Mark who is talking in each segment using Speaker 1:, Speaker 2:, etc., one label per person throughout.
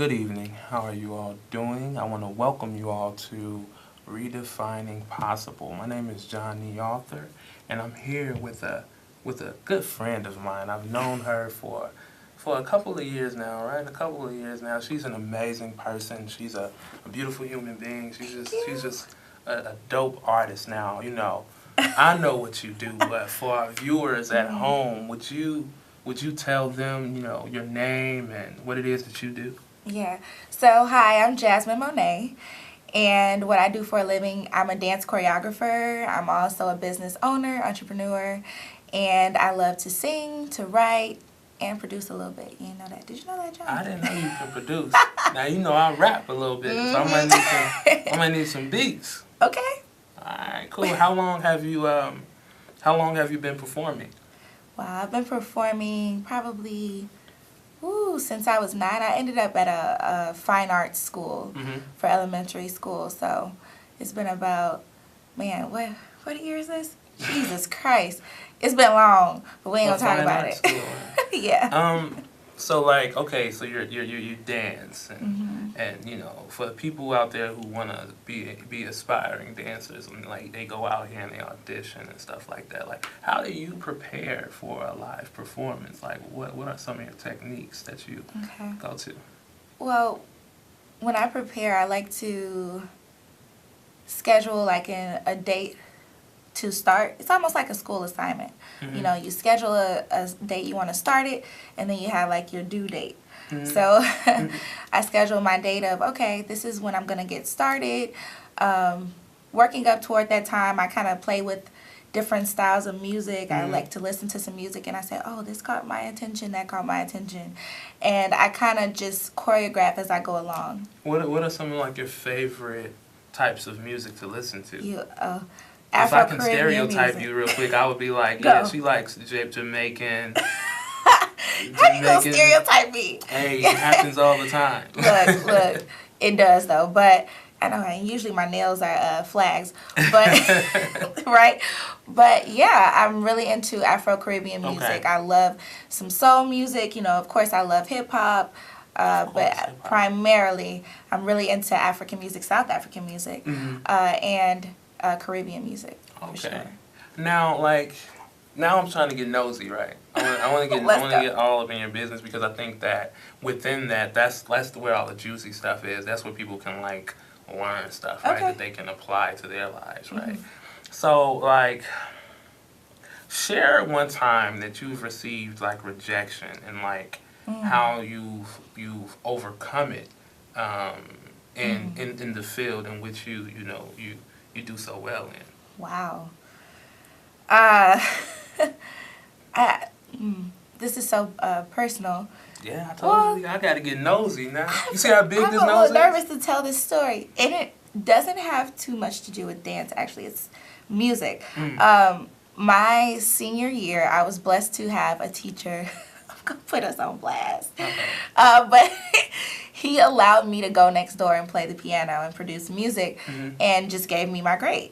Speaker 1: Good evening. How are you all doing? I want to welcome you all to Redefining Possible. My name is John, the author, and I'm here with a good friend of mine. I've known her for a couple of years now, right? A couple of years now. She's an amazing person. She's a beautiful human being. She's just a dope artist now. You know, I know what you do, but for our viewers at home, would you tell them, your name and what it is that you do?
Speaker 2: Yeah. So, hi, I'm Jazzmin Monet, and what I do for a living, I'm a dance choreographer. I'm also a business owner, entrepreneur, and I love to sing, to write, and produce a little bit. You know that? Did you know that, John?
Speaker 1: I didn't know you could produce. Now you know I rap a little bit, so I might need some beats.
Speaker 2: Okay.
Speaker 1: All right, cool. How long have you been performing?
Speaker 2: Well, I've been performing probably since I was 9. I ended up at a fine arts school for elementary school. So it's been about, man, what year is this? Jesus Christ. It's been long, but we ain't gonna talk about it. Yeah.
Speaker 1: So like, okay, so you dance and for the people out there who wanna be aspiring dancers and like they go out here and they audition and stuff like that, like how do you prepare for a live performance? Like what are some of your techniques that you go to?
Speaker 2: Well, when I prepare, I like to schedule like a date to start. It's almost like a school assignment. You schedule a date you want to start it, and then you have like your due date. So I schedule my date of, okay, this is when I'm going to get started. Working up toward that time, I kind of play with different styles of music. I like to listen to some music, and I say, oh, this caught my attention, that caught my attention. And I kind of just choreograph as I go along.
Speaker 1: What are some of like your favorite types of music to listen to?
Speaker 2: If
Speaker 1: I can stereotype you real quick, I would be like, yeah, she likes Jamaican.
Speaker 2: How you gonna stereotype me?
Speaker 1: Hey, it happens all the time.
Speaker 2: Look, it does though. But I know, and usually my nails are flags. But right? But yeah, I'm really into Afro-Caribbean music.
Speaker 1: Okay.
Speaker 2: I love some soul music. Of course, I love hip hop. But primarily, I'm really into African music, South African music, and Caribbean music. For sure.
Speaker 1: Now I'm trying to get nosy, right? I want to get all up in your business because I think that within that's where all the juicy stuff is. That's where people can like learn stuff, right? That they can apply to their lives, right? So like, share one time that you've received like rejection and like how you've overcome it in the field in which you do so well in.
Speaker 2: Wow. This is so personal.
Speaker 1: Yeah, I told you I gotta get nosy now. You see how big this nose is?
Speaker 2: I'm a little nervous to tell this story. And it doesn't have too much to do with dance, actually. It's music. My senior year, I was blessed to have a teacher. I'm going to put us on blast. But he allowed me to go next door and play the piano and produce music and just gave me my grade.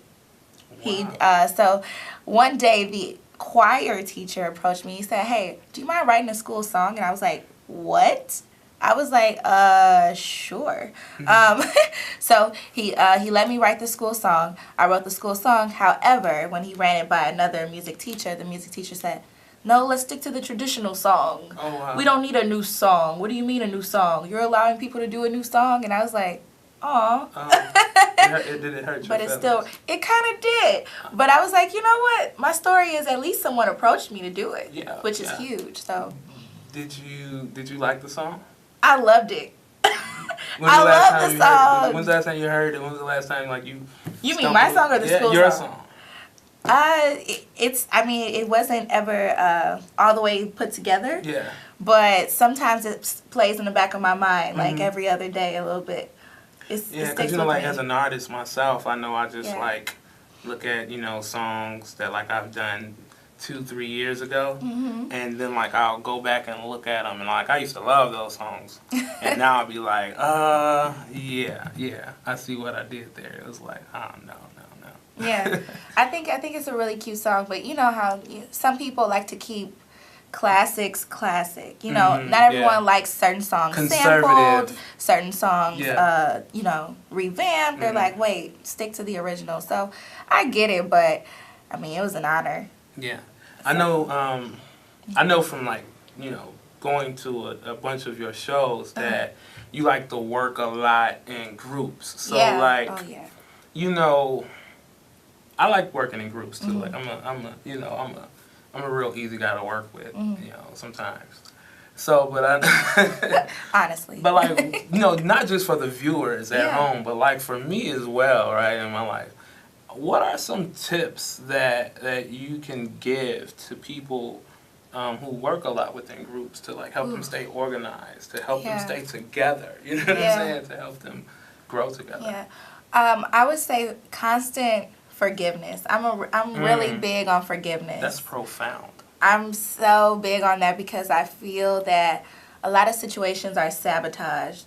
Speaker 1: Wow.
Speaker 2: So one day the choir teacher approached me. He said, hey, do you mind writing a school song? And I was like, what? I was like, sure. So he let me write the school song. I wrote the school song. However, when he ran it by another music teacher, the music teacher said, no, let's stick to the traditional song.
Speaker 1: Oh, wow.
Speaker 2: We don't need a new song. What do you mean a new song? You're allowing people to do a new song? And I was like, aw.
Speaker 1: Did it hurt your
Speaker 2: But
Speaker 1: feelings?
Speaker 2: it kind of did. But I was like, you know what? My story is at least someone approached me to do it, which is huge. So,
Speaker 1: Did you like the song?
Speaker 2: I loved it. I love the song.
Speaker 1: When's the last time you heard it? When's the last time like you?
Speaker 2: You mean my song or the school
Speaker 1: your
Speaker 2: song?
Speaker 1: song.
Speaker 2: It wasn't ever all the way put together.
Speaker 1: Yeah.
Speaker 2: But sometimes it plays in the back of my mind, like every other day, a little bit.
Speaker 1: Yeah, because like as an artist myself, I know I just like look at songs that like I've done 2-3 years ago, and then like I'll go back and look at them, and like I used to love those songs, and now I'll be like, yeah, I see what I did there. It was like, oh no.
Speaker 2: Yeah, I think it's a really cute song, but you know how some people like to keep classic. You know, not everyone likes certain songs sampled, certain songs, you know, revamped. They're like, wait, stick to the original. So I get it, but I mean, it was an honor.
Speaker 1: Yeah, I know from like, you know, going to a bunch of your shows that you like to work a lot in groups. So like, you know, I like working in groups too. Like I'm a real easy guy to work with, you know, sometimes. So, but I
Speaker 2: honestly,
Speaker 1: but like, you know, not just for the viewers at home, but like for me as well, right, in my life. What are some tips that you can give to people who work a lot within groups to like help them stay organized, to help them stay together? You know what I'm saying? To help them grow together.
Speaker 2: Yeah, I would say constant forgiveness. I'm really big on forgiveness.
Speaker 1: That's profound.
Speaker 2: I'm so big on that because I feel that a lot of situations are sabotaged,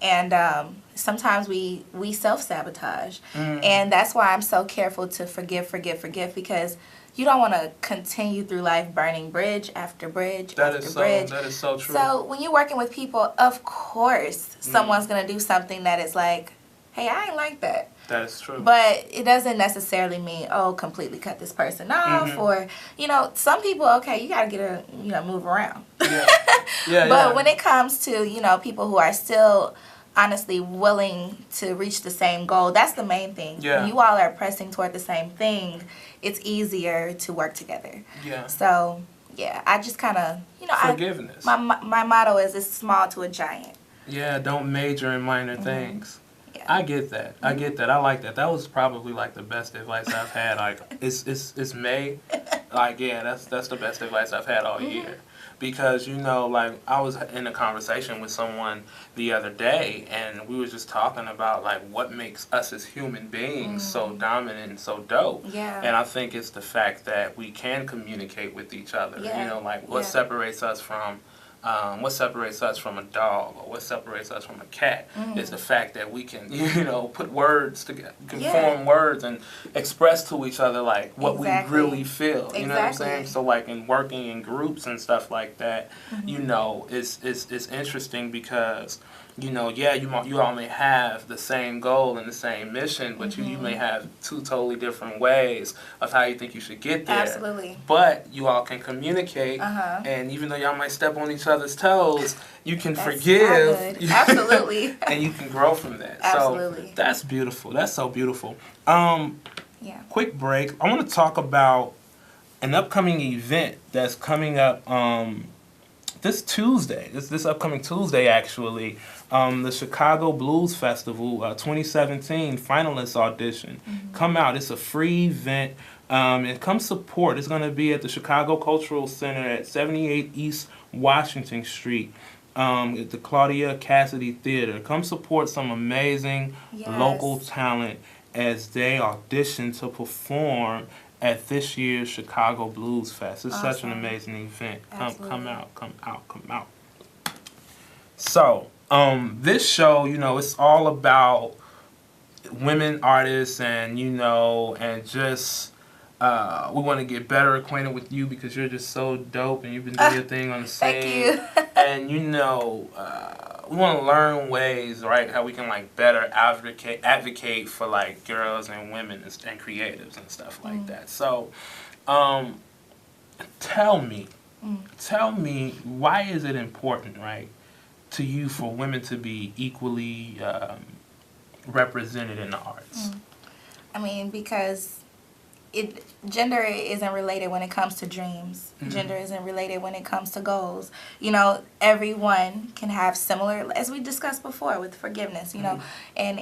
Speaker 2: and sometimes we self-sabotage, and that's why I'm so careful to forgive because you don't want to continue through life burning bridge after bridge after bridge.
Speaker 1: That is so true.
Speaker 2: So when you're working with people, of course, someone's going to do something that is like, hey, I ain't like that.
Speaker 1: That is true.
Speaker 2: But it doesn't necessarily mean, oh, completely cut this person off, or, you know, some people, okay, you got to move around. But when it comes to, you know, people who are still honestly willing to reach the same goal, that's the main thing. When you all are pressing toward the same thing, it's easier to work together. So, yeah, I just kind of, you know,
Speaker 1: forgiveness.
Speaker 2: My motto is, it's small to a giant.
Speaker 1: Yeah, don't major in minor things. I get that. I get that. I like that. That was probably like the best advice I've had. Like it's May. Like that's the best advice I've had all year. Because, you know, like I was in a conversation with someone the other day and we were just talking about like what makes us as human beings so dominant and so dope. And I think it's the fact that we can communicate with each other. You know, like what separates us from a dog or what separates us from a cat is the fact that we can, you know, put words together, form words and express to each other like what we really feel. You know what I'm saying? So like in working in groups and stuff like that, you know, it's interesting because, you know, you all may have the same goal and the same mission, but you may have two totally different ways of how you think you should get there.
Speaker 2: Absolutely.
Speaker 1: But you all can communicate, and even though y'all might step on each other's toes, you can forgive.
Speaker 2: Absolutely.
Speaker 1: And you can grow from that.
Speaker 2: Absolutely.
Speaker 1: So that's beautiful. That's so beautiful. Quick break. I want to talk about an upcoming event that's coming up this Tuesday. This upcoming Tuesday, actually. The Chicago Blues Festival 2017 finalist audition. Come out. It's a free event. And come support. It's going to be at the Chicago Cultural Center at 78 East Washington Street at the Claudia Cassidy Theater. Come support some amazing local talent as they audition to perform at this year's Chicago Blues Fest. It's such an amazing event. Come out. So, this show, you know, it's all about women artists and, you know, and just we want to get better acquainted with you because you're just so dope and you've been doing your thing on the scene.
Speaker 2: Thank you.
Speaker 1: And, you know, we want to learn ways, right, how we can, like, better advocate for, like, girls and women and creatives and stuff like that. So, tell me, why is it important, right, to you for women to be equally represented in the arts?
Speaker 2: I mean, because gender isn't related when it comes to dreams. Gender isn't related when it comes to goals. You know, everyone can have similar, as we discussed before with forgiveness, you know, and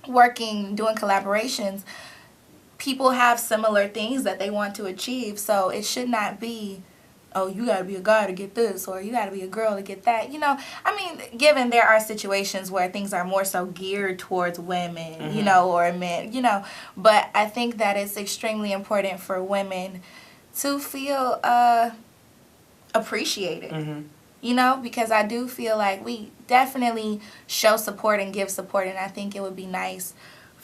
Speaker 2: doing collaborations, people have similar things that they want to achieve. So it should not be, oh, you got to be a guy to get this, or you got to be a girl to get that. You know, I mean, given there are situations where things are more so geared towards women, you know, or men, you know, but I think that it's extremely important for women to feel appreciated, you know, because I do feel like we definitely show support and give support, and I think it would be nice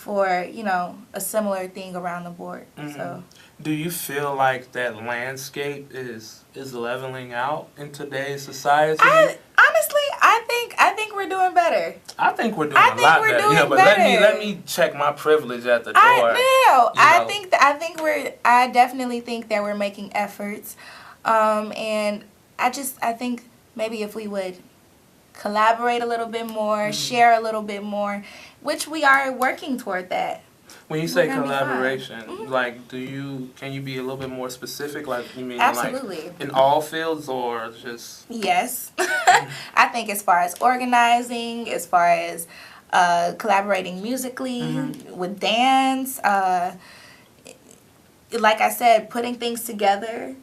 Speaker 2: for, you know, a similar thing around the board. So
Speaker 1: Do you feel like that landscape is leveling out in today's society?
Speaker 2: I think we're doing better.
Speaker 1: I think we're doing a lot better.
Speaker 2: Doing
Speaker 1: but
Speaker 2: better.
Speaker 1: let me check my privilege at the door.
Speaker 2: I definitely think that we're making efforts, and I think maybe if we would collaborate a little bit more, share a little bit more, which we are working toward that.
Speaker 1: When you say collaboration, like, can you be a little bit more specific? Like, you mean
Speaker 2: Absolutely.
Speaker 1: like in all fields or just?
Speaker 2: Yes. I think as far as organizing, as far as collaborating musically, with dance, like I said, putting things together,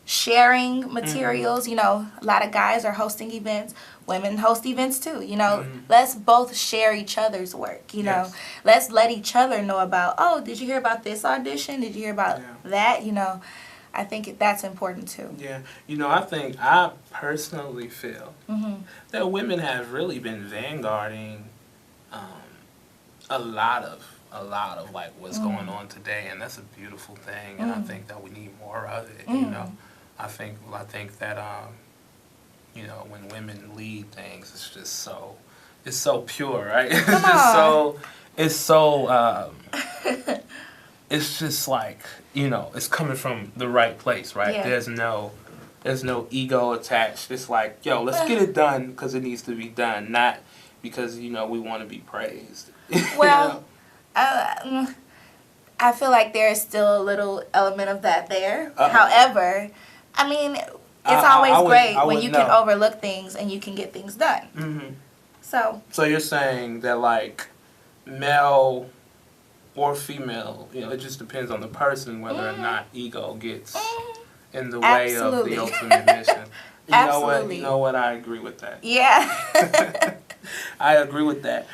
Speaker 2: sharing materials. You know, a lot of guys are hosting events. Women host events too. You know, let's both share each other's work. You know, let's let each other know about, oh, did you hear about this audition? Did you hear about that? You know, I think that's important too.
Speaker 1: Yeah. You know, I personally feel that women have really been vanguarding a lot of like what's going on today, and that's a beautiful thing, and I think that we need more of it. You know, I think that you know, when women lead things, it's so pure, right? It's just like, you know, it's coming from the right place, right?
Speaker 2: Yeah.
Speaker 1: There's no ego attached. It's like, yo, let's get it done because it needs to be done, not because, you know, we want to be praised.
Speaker 2: Well, I feel like there is still a little element of that there. However, I mean, it's always great when you can overlook things and you can get things done. So
Speaker 1: you're saying that, like, male or female, you know, it just depends on the person whether or not ego gets in the way of the ultimate mission. You know what? I agree with that.
Speaker 2: Yeah.
Speaker 1: I agree with that.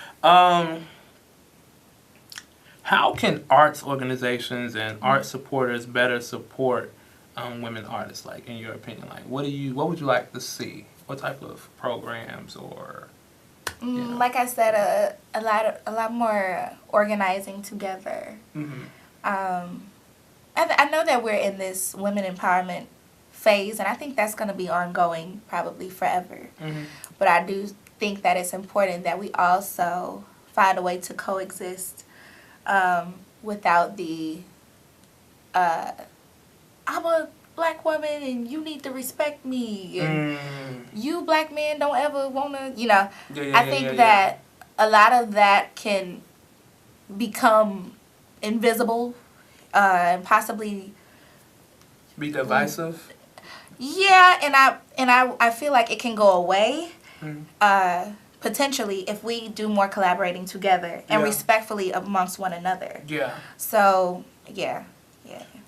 Speaker 1: How can arts organizations and art supporters better support women artists? Like, in your opinion, like, what would you like to see? What type of programs or? You know?
Speaker 2: Like I said, a lot more organizing together. I know that we're in this women empowerment phase, and I think that's going to be ongoing probably forever. But I do think that it's important that we also find a way to coexist without the I'm a black woman and you need to respect me, and you black men don't ever want to, you know. I think that a lot of that can become invisible and possibly
Speaker 1: be divisive.
Speaker 2: Yeah, and I feel like it can go away potentially if we do more collaborating together and respectfully amongst one another. Yeah. So, yeah.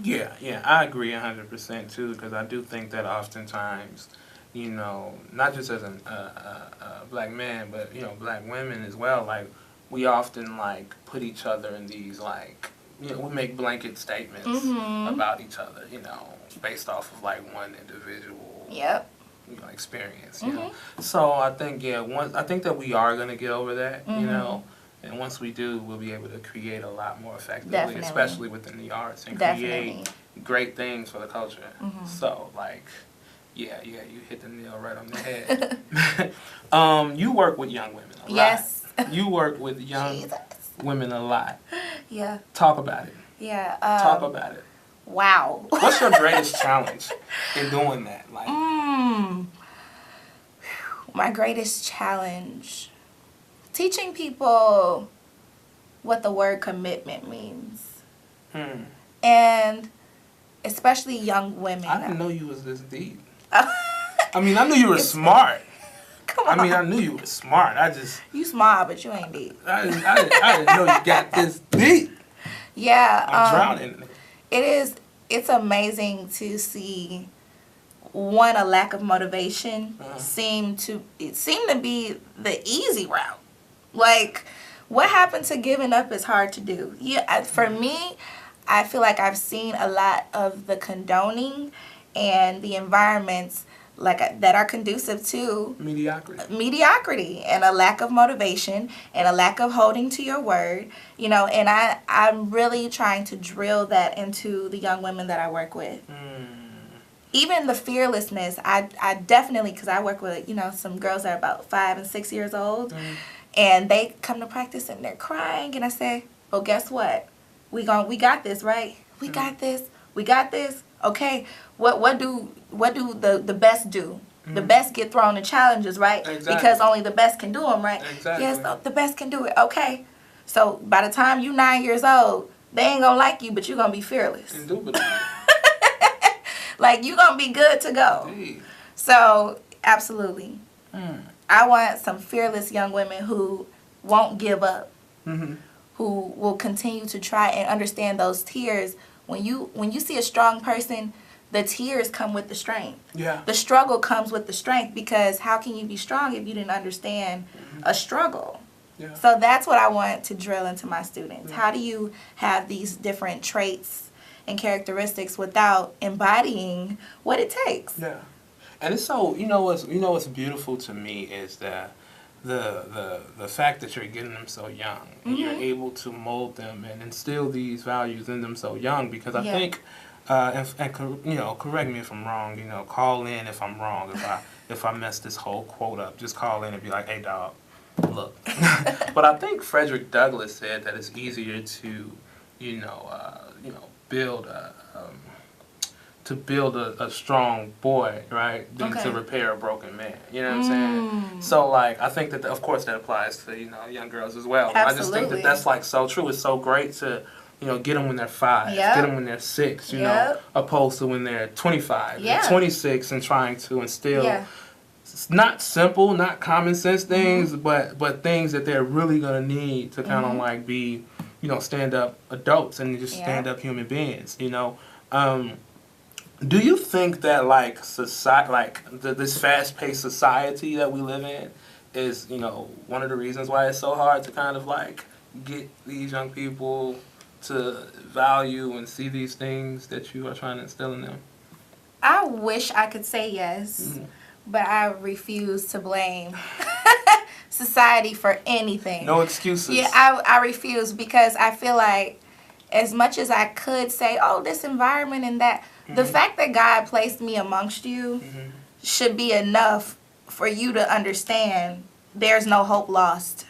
Speaker 1: Yeah, I agree 100% too, because I do think that oftentimes, you know, not just as a black man, but, you know, black women as well, like, we often, like, put each other in these, like, you know, we make blanket statements about each other, you know, based off of, like, one individual you know, experience, you know. So I think, I think that we are going to get over that, you know. And once we do, we'll be able to create a lot more effectively, especially within the arts, and create great things for the culture. So, like, you hit the nail right on the head. You work with young women a lot.
Speaker 2: Yes.
Speaker 1: You work with young women a lot.
Speaker 2: Yeah.
Speaker 1: Talk about it.
Speaker 2: Yeah.
Speaker 1: Talk about it.
Speaker 2: Wow.
Speaker 1: What's your greatest challenge in doing that? Like,
Speaker 2: my greatest challenge. Teaching people what the word commitment means. And especially young women.
Speaker 1: I didn't know you was this deep. I mean, I knew you were smart.
Speaker 2: Come on.
Speaker 1: I mean, I knew you were smart.
Speaker 2: You smart, but you ain't deep.
Speaker 1: I didn't know you got this deep.
Speaker 2: Yeah.
Speaker 1: I'm drowning in it.
Speaker 2: It's amazing to see, one, a lack of motivation seem to be the easy route. Like, what happened to giving up is hard to do. Yeah, for me, I feel like I've seen a lot of the condoning and the environments that are conducive to
Speaker 1: mediocrity
Speaker 2: and a lack of motivation and a lack of holding to your word, and I'm really trying to drill that into the young women that I work with. Even the fearlessness, I definitely, because I work with, some girls that are about 5 and 6 years old, and they come to practice and they're crying, and I say, well, guess what? We got this, right? We got this. We got this. Okay. What do the best do? The best get thrown in challenges, right?
Speaker 1: Exactly.
Speaker 2: Because only the best can do them, right?
Speaker 1: Exactly.
Speaker 2: Yes, the best can do it. Okay. So by the time you 9 years old, they ain't gonna like you, but you're gonna be fearless.
Speaker 1: Indubitably.
Speaker 2: Like, you're gonna be good to go.
Speaker 1: Indeed.
Speaker 2: So absolutely, I want some fearless young women who won't give up, who will continue to try and understand those tears. When you see a strong person, the tears come with the strength.
Speaker 1: Yeah.
Speaker 2: The struggle comes with the strength, because how can you be strong if you didn't understand a struggle?
Speaker 1: Yeah.
Speaker 2: So that's what I want to drill into my students. How do you have these different traits and characteristics without embodying what it takes?
Speaker 1: Yeah. And it's so, what's beautiful to me is that the fact that you're getting them so young, and you're able to mold them and instill these values in them so young, because I think, correct me if I'm wrong, call in if I'm wrong, if I mess this whole quote up, just call in and be like, hey dog, look. But I think Frederick Douglass said that it's easier to, build a strong boy, right, than to repair a broken man. You know what I'm saying? So, like, I think that, of course, that applies to, young girls as well.
Speaker 2: Absolutely.
Speaker 1: I just think that that's, like, so true. It's so great to, get them when they're 5, get them when they're 6, opposed to when they're 25, 26, and trying to instill not simple, not common sense things, but things that they're really going to need to kind of, like, be, stand-up adults and just stand-up human beings, Do you think that, like, this fast-paced society that we live in is, one of the reasons why it's so hard to kind of, like, get these young people to value and see these things that you are trying to instill in them?
Speaker 2: I wish I could say yes, but I refuse to blame society for anything.
Speaker 1: No excuses.
Speaker 2: Yeah, I refuse, because I feel like as much as I could say, oh, this environment and that, the fact that God placed me amongst you should be enough for you to understand there's no hope lost.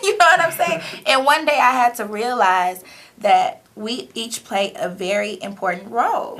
Speaker 2: You know what I'm saying? And one day I had to realize that we each play a very important role.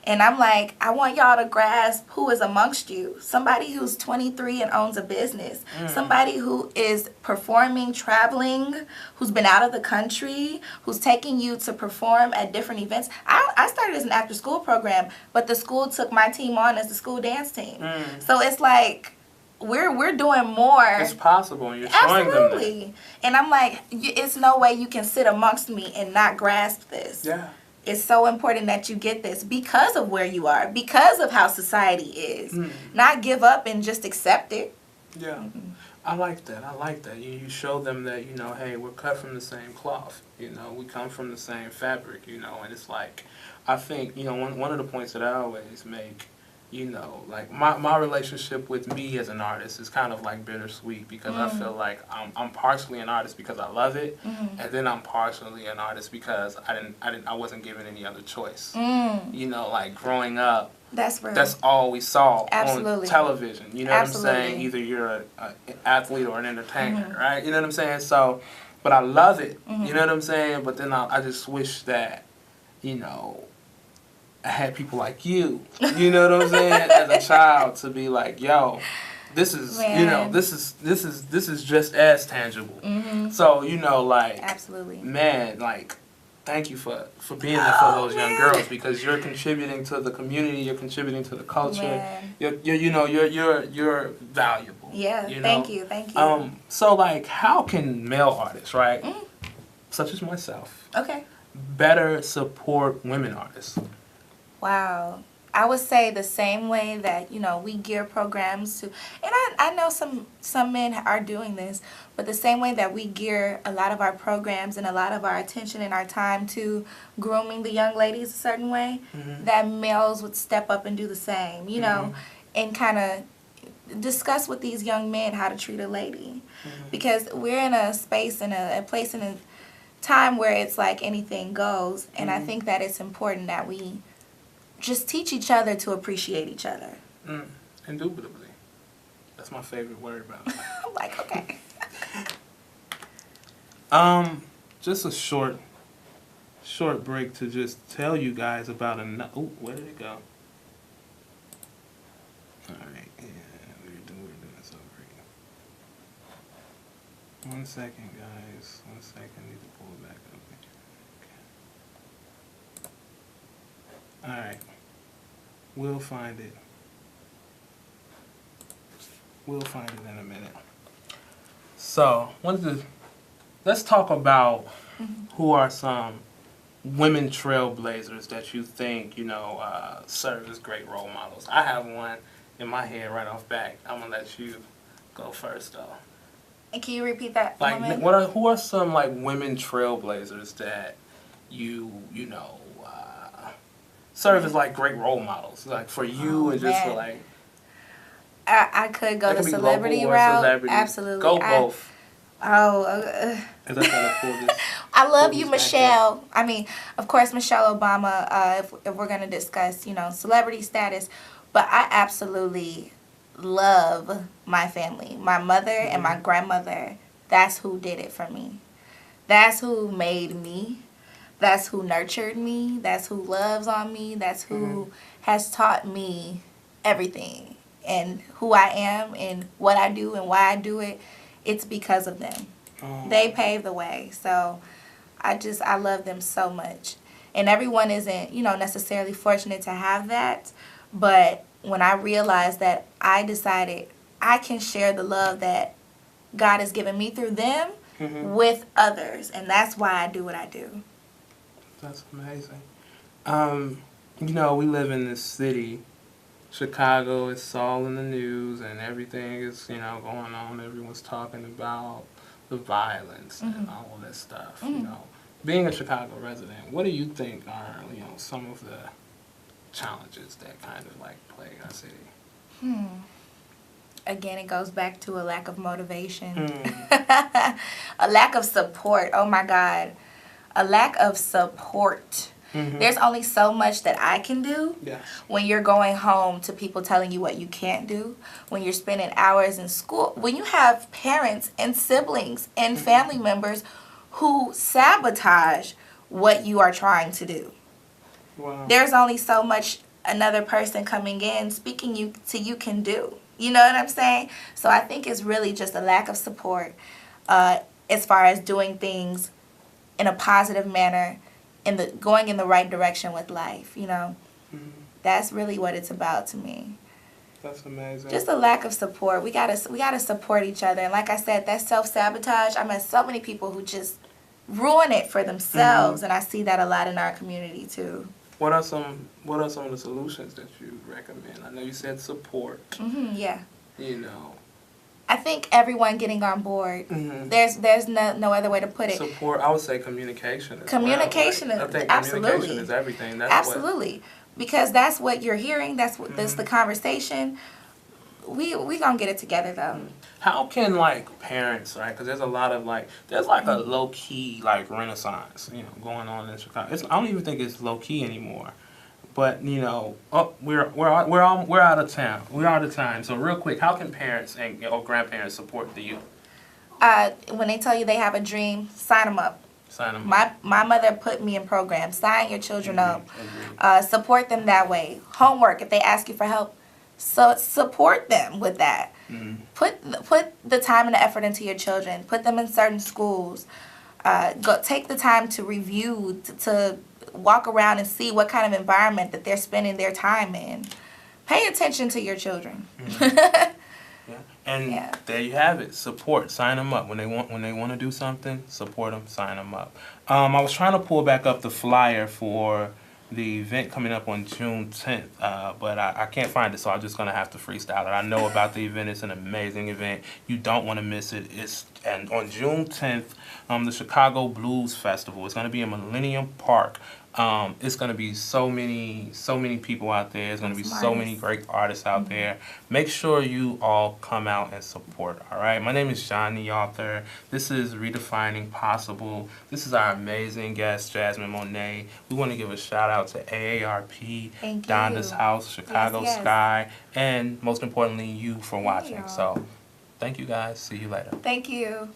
Speaker 2: And I'm like, I want y'all to grasp who is amongst you. Somebody who's 23 and owns a business. Somebody who is performing, traveling, who's been out of the country, who's taking you to perform at different events. I started as an after-school program, but the school took my team on as the school dance team. So it's like, we're doing more.
Speaker 1: It's possible, and you're showing them that.
Speaker 2: Absolutely. And I'm like, it's no way you can sit amongst me and not grasp this.
Speaker 1: Yeah.
Speaker 2: It's so important that you get this because of where you are, because of how society is. Not give up and just accept it.
Speaker 1: Yeah. I like that. You show them that, hey, we're cut from the same cloth. We come from the same fabric, and it's like, I think, one of the points that I always make, like my relationship with me as an artist is kind of like bittersweet, because I feel like I'm partially an artist because I love it, and then I'm partially an artist because I wasn't given any other choice. Like growing up, that's all we saw on television. You know what I'm saying? Either you're an athlete or an entertainer, right? You know what I'm saying? So, but I love it. You know what I'm saying? But then I just wish that, I had people like you, you know what I'm saying, as a child, to be like, yo, this is, this is just as tangible. So, like, absolutely, man, like, thank you for being there for those young girls, because you're contributing to the community, you're contributing to the culture, you're valuable.
Speaker 2: Yeah, thank you.
Speaker 1: So, like, how can male artists, right, such as myself, better support women artists?
Speaker 2: Wow. I would say the same way that, we gear programs to, and I know some men are doing this, but the same way that we gear a lot of our programs and a lot of our attention and our time to grooming the young ladies a certain way, that males would step up and do the same. and kind of discuss with these young men how to treat a lady. Because we're in a space and a place and a time where it's like anything goes. And I think that it's important that we just teach each other to appreciate each other.
Speaker 1: Indubitably. That's my favorite word about it.
Speaker 2: I'm like, okay.
Speaker 1: Just a short break to just tell you guys about oh, where did it go? Alright, yeah, we're doing this over here. 1 second, guys. 1 second, I need to pull it back up. Okay. Alright. We'll find it. We'll find it in a minute. So, let's talk about who are some women trailblazers that you think, serve as great role models. I have one in my head right off back. I'm going to let you go first, though.
Speaker 2: And can you repeat that?
Speaker 1: Like, who are some, like, women trailblazers that serve as, like, great role models? Like, for you and just for, like...
Speaker 2: I could go the celebrity route. Absolutely.
Speaker 1: Go both.
Speaker 2: I love you, Michelle. I mean, of course, Michelle Obama, if we're going to discuss, celebrity status. But I absolutely love my family. My mother and my grandmother, that's who did it for me. That's who made me. That's who nurtured me. That's who loves on me. That's who has taught me everything. And who I am and what I do and why I do it, it's because of them. They paved the way. So I love them so much. And everyone isn't, necessarily fortunate to have that. But when I realized that, I decided I can share the love that God has given me through them with others. And that's why I do what I do.
Speaker 1: That's amazing. We live in this city. Chicago, it's all in the news and everything is, going on. Everyone's talking about the violence and all of that stuff, Being a Chicago resident, what do you think are, some of the challenges that kind of, like, plague our city?
Speaker 2: Again, it goes back to a lack of motivation. A lack of support. Oh, my God. A lack of support. There's only so much that I can do when you're going home to people telling you what you can't do, when you're spending hours in school, when you have parents and siblings and family members who sabotage what you are trying to do.
Speaker 1: Wow.
Speaker 2: There's only so much another person coming in speaking to you can do. You know what I'm saying? So I think it's really just a lack of support as far as doing things in a positive manner, going in the right direction with life, That's really what it's about to me.
Speaker 1: That's amazing.
Speaker 2: Just a lack of support. We gotta support each other. And like I said, that self-sabotage, I met so many people who just ruin it for themselves, and I see that a lot in our community too.
Speaker 1: What are some of the solutions that you recommend? I know you said support.
Speaker 2: Yeah.
Speaker 1: I
Speaker 2: think everyone getting on board. There's no other way to put it.
Speaker 1: Support. I would say communication.
Speaker 2: Communication is
Speaker 1: I think
Speaker 2: absolutely.
Speaker 1: Communication is everything.
Speaker 2: Absolutely, because that's what you're hearing. That's the conversation. We gonna get it together though.
Speaker 1: How can parents, right? Because there's a lot of there's a low key renaissance going on in Chicago. I don't even think it's low key anymore. But we're out of town. We're out of time. So real quick, how can parents and grandparents support the youth?
Speaker 2: When they tell you they have a dream, sign them up.
Speaker 1: Sign them up.
Speaker 2: My mother put me in programs. Sign your children up. Support them that way. Homework. If they ask you for help, so support them with that. Put the time and the effort into your children. Put them in certain schools. Go take the time to review to walk around and see what kind of environment that they're spending their time in. Pay attention to your children.
Speaker 1: There you have it. Support. Sign them up when they want to do something. Support them. Sign them up. I was trying to pull back up the flyer for the event coming up on June 10th, but I can't find it, so I'm just gonna have to freestyle it. I know about the event. It's an amazing event. You don't want to miss it. And on June 10th, the Chicago Blues Festival. It's gonna be in Millennium Park. It's gonna be so many people out there. There's gonna be
Speaker 2: Some
Speaker 1: so many
Speaker 2: artists.
Speaker 1: great artists out there. Make sure you all come out and support. All right. My name is John the Author. This is Redefining Possible. This is our amazing guest, Jazzmin Monet. We want to give a shout out to AARP,
Speaker 2: Thank
Speaker 1: Donda's
Speaker 2: you.
Speaker 1: House, Chicago
Speaker 2: Yes, yes.
Speaker 1: Sky, and most importantly, you for watching.
Speaker 2: y'all.
Speaker 1: So, thank you guys. See you later.
Speaker 2: Thank you.